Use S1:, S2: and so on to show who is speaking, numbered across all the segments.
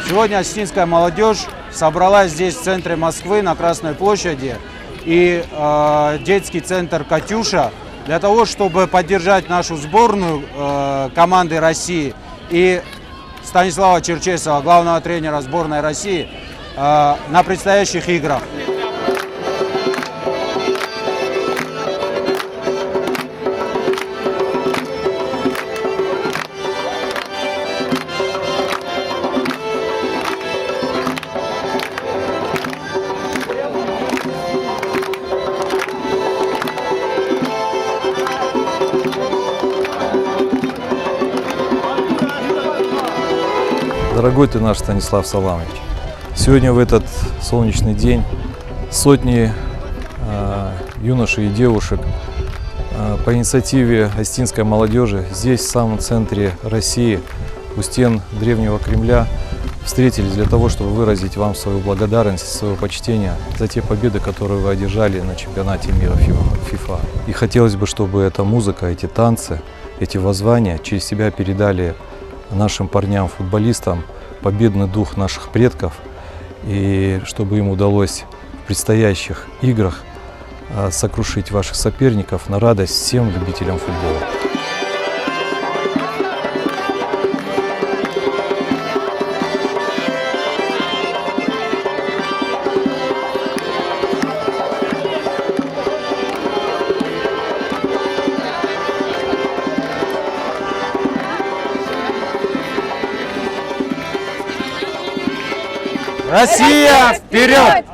S1: Сегодня осетинская молодежь собралась здесь, в центре Москвы, на Красной площади, и детский центр «Катюша» для того, чтобы поддержать нашу сборную команды России и Станислава Черчесова, главного тренера сборной России, на предстоящих играх.
S2: Дорогой ты наш Станислав Саламович, сегодня в этот солнечный день сотни юношей и девушек по инициативе осетинской молодежи здесь, в самом центре России, у стен древнего Кремля, встретились для того, чтобы выразить вам свою благодарность, свое почтение за те победы, которые вы одержали на чемпионате мира ФИФА. И хотелось бы, чтобы эта музыка, эти танцы, эти воззвания через себя передали нашим парням, футболистам, победный дух наших предков, и чтобы им удалось в предстоящих играх сокрушить ваших соперников на радость всем любителям футбола.
S1: Россия, вперед!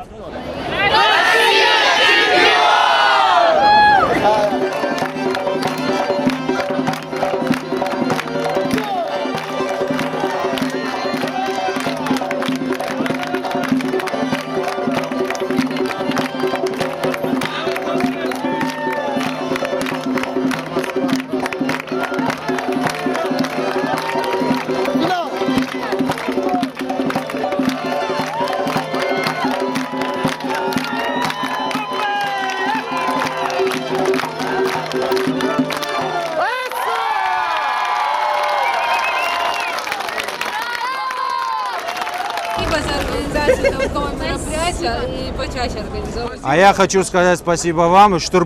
S3: Спасибо за организацию такого мероприятия и почаще организовывать.
S1: А я хочу сказать спасибо вам, что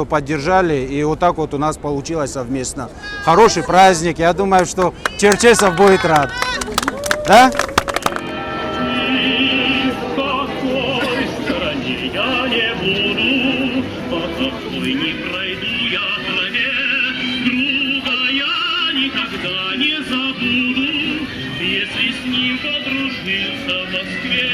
S1: поддержали, и вот так вот у нас получилось совместно. Хороший праздник, я думаю, что Черчесов будет рад. Да?
S4: Если с ним подружился в Москве,